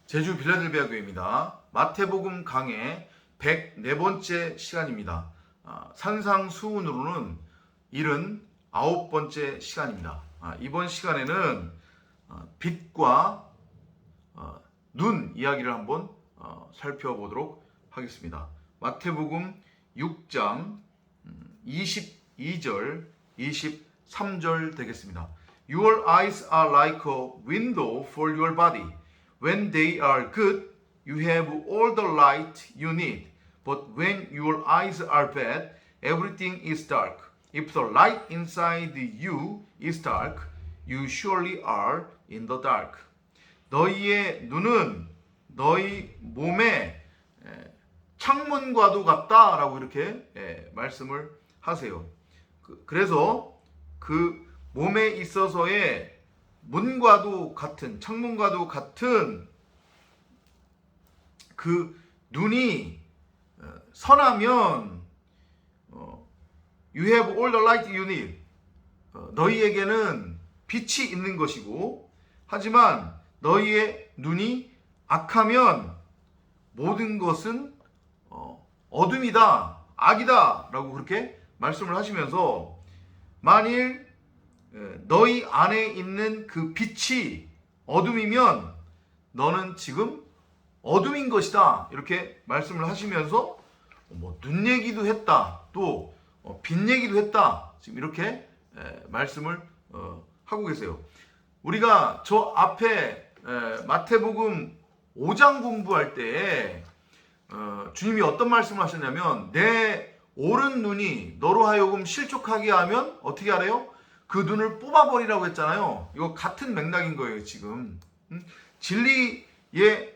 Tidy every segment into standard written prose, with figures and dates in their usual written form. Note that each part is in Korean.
제주 빌라델비아 교회입니다. 마태복음 강의 104번째 시간입니다. 산상수훈으로는 79번째 시간입니다. 이번 시간에는 빛과 눈 이야기를 한번 살펴보도록 하겠습니다. 마태복음 6장 22절, 23절 되겠습니다. Your eyes are like a window for your body. When they are good, you have all the light you need. But when your eyes are bad, everything is dark. If the light inside you is dark, you surely are in the dark. 너희의 눈은 너희 몸의 창문과도 같다라고 이렇게 말씀을 하세요. 그래서 그 몸에 있어서의 문과도 같은, 창문과도 같은 그 눈이 선하면 You have all the light you need. 너희에게는 빛이 있는 것이고, 하지만 너희의 눈이 악하면 모든 것은 어둠이다, 악이다 라고 그렇게 말씀을 하시면서, 만일 너희 안에 있는 그 빛이 어둠이면 너는 지금 어둠인 것이다 이렇게 말씀을 하시면서 눈 얘기도 했다, 또 빛 얘기도 했다, 지금 이렇게 말씀을 하고 계세요. 우리가 저 앞에 마태복음 5장 공부할 때 주님이 어떤 말씀을 하셨냐면, 내 오른 눈이 너로 하여금 실족하게 하면 어떻게 하래요? 그 눈을 뽑아버리라고 했잖아요. 이거 같은 맥락인 거예요, 지금. 진리의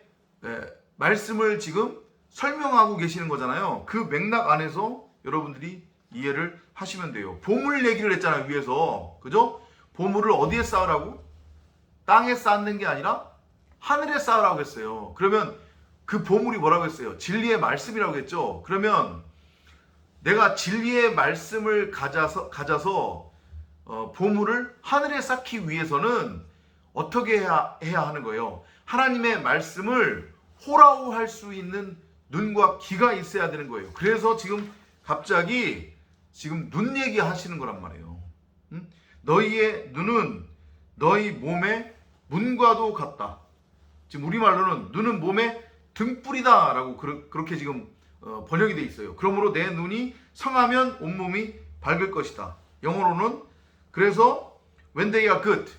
말씀을 지금 설명하고 계시는 거잖아요. 그 맥락 안에서 여러분들이 이해를 하시면 돼요. 보물 얘기를 했잖아요, 위에서. 그죠? 보물을 어디에 쌓으라고? 땅에 쌓는 게 아니라 하늘에 쌓으라고 했어요. 그러면 그 보물이 뭐라고 했어요? 진리의 말씀이라고 했죠. 그러면 내가 진리의 말씀을 가져서 보물을 하늘에 쌓기 위해서는 어떻게 해야 하는 거예요? 하나님의 말씀을 호라호할 수 있는 눈과 귀가 있어야 되는 거예요. 그래서 지금 갑자기 지금 눈 얘기하시는 거란 말이에요. 너희의 눈은 너희 몸의 문과도 같다. 지금 우리말로는 눈은 몸의 등불이다 라고 그렇게 지금 번역이 돼 있어요. 그러므로 내 눈이 성하면 온몸이 밝을 것이다. 영어로는, 그래서 when they are good,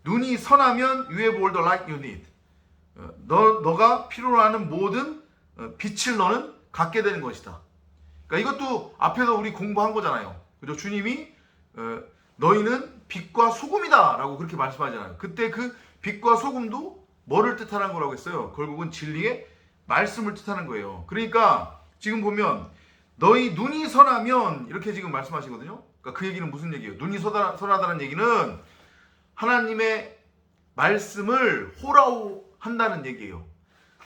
눈이 선하면 you have all the light you need. 너가 필요로 하는 모든 빛을 너는 갖게 되는 것이다. 그러니까 이것도 앞에서 우리 공부한 거잖아요. 그죠? 주님이 너희는 빛과 소금이다 라고 그렇게 말씀하잖아요. 그때 그 빛과 소금도 뭐를 뜻하는 거라고 했어요? 결국은 진리의 말씀을 뜻하는 거예요. 그러니까 지금 보면 너희 눈이 선하면 이렇게 지금 말씀하시거든요. 그러니까 그 얘기는 무슨 얘기예요? 눈이 선하다는 얘기는 하나님의 말씀을 호라호한다는 얘기예요.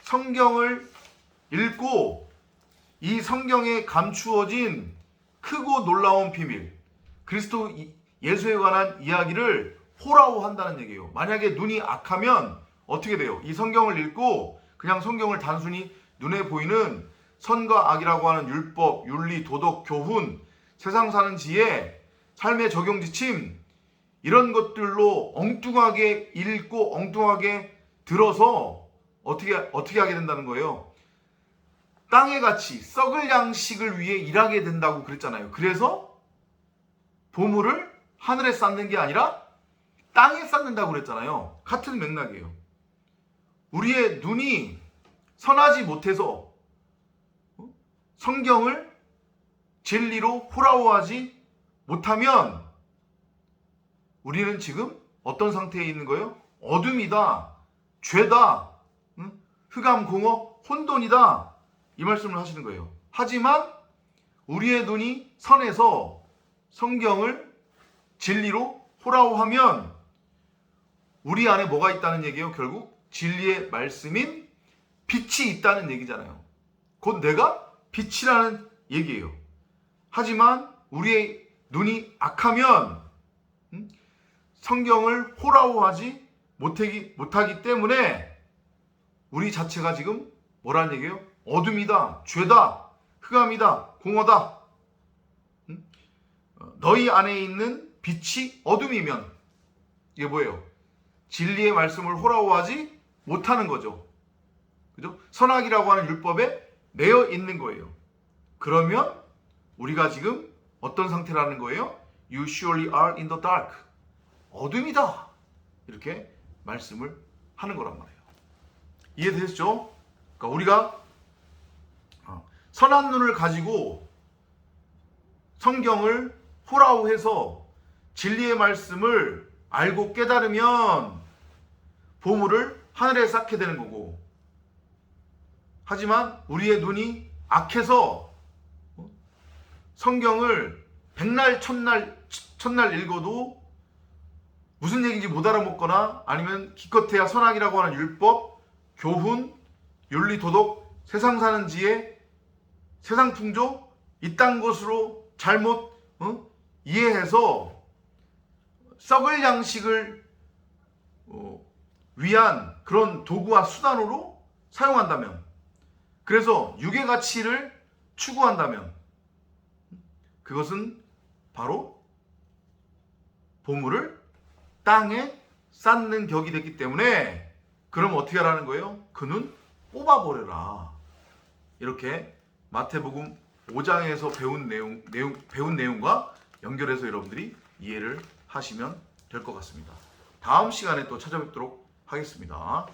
성경을 읽고 이 성경에 감추어진 크고 놀라운 비밀, 그리스도 예수에 관한 이야기를 호라호한다는 얘기예요. 만약에 눈이 악하면 어떻게 돼요? 이 성경을 읽고 그냥 성경을 단순히 눈에 보이는 선과 악이라고 하는 율법, 윤리, 도덕, 교훈, 세상 사는 지혜, 삶의 적용 지침, 이런 것들로 엉뚱하게 읽고 엉뚱하게 들어서 어떻게 하게 된다는 거예요? 땅의 가치, 썩을 양식을 위해 일하게 된다고 그랬잖아요. 그래서 보물을 하늘에 쌓는 게 아니라 땅에 쌓는다고 그랬잖아요. 같은 맥락이에요. 우리의 눈이 선하지 못해서 성경을 진리로 호라호하지 못하면 우리는 지금 어떤 상태에 있는 거예요? 어둠이다, 죄다, 흑암, 공허, 혼돈이다, 이 말씀을 하시는 거예요. 하지만 우리의 눈이 선해서 성경을 진리로 호라호하면 우리 안에 뭐가 있다는 얘기예요? 결국 진리의 말씀인 빛이 있다는 얘기잖아요. 곧 내가 빛이라는 얘기예요. 하지만 우리의 눈이 악하면 성경을 호라호하지 못하기 때문에 우리 자체가 지금 뭐라는 얘기예요? 어둠이다, 죄다, 흑암이다, 공허다. 너희 안에 있는 빛이 어둠이면 이게 뭐예요? 진리의 말씀을 호라호하지 못하는 거죠. 그죠? 선악이라고 하는 율법에 매여 있는 거예요. 그러면 우리가 지금 어떤 상태라는 거예요? You surely are in the dark. 어둠이다. 이렇게 말씀을 하는 거란 말이에요. 이해되셨죠? 그러니까 우리가 선한 눈을 가지고 성경을 호라호해서 진리의 말씀을 알고 깨달으면 보물을 하늘에 쌓게 되는 거고, 하지만 우리의 눈이 악해서 성경을 백날 첫날 읽어도 무슨 얘기인지 못 알아먹거나 아니면 기껏해야 선악이라고 하는 율법, 교훈, 윤리, 도덕, 세상 사는 지혜, 세상 풍조 이딴 것으로 잘못 이해해서 썩을 양식을 위한 그런 도구와 수단으로 사용한다면, 그래서 육의 가치를 추구한다면 그것은 바로 보물을 땅에 쌓는 격이 됐기 때문에, 그럼 어떻게 하라는 거예요? 그는 뽑아버려라. 이렇게 마태복음 5장에서 배운 내용과 연결해서 여러분들이 이해를 하시면 될 것 같습니다. 다음 시간에 또 찾아뵙도록 하겠습니다.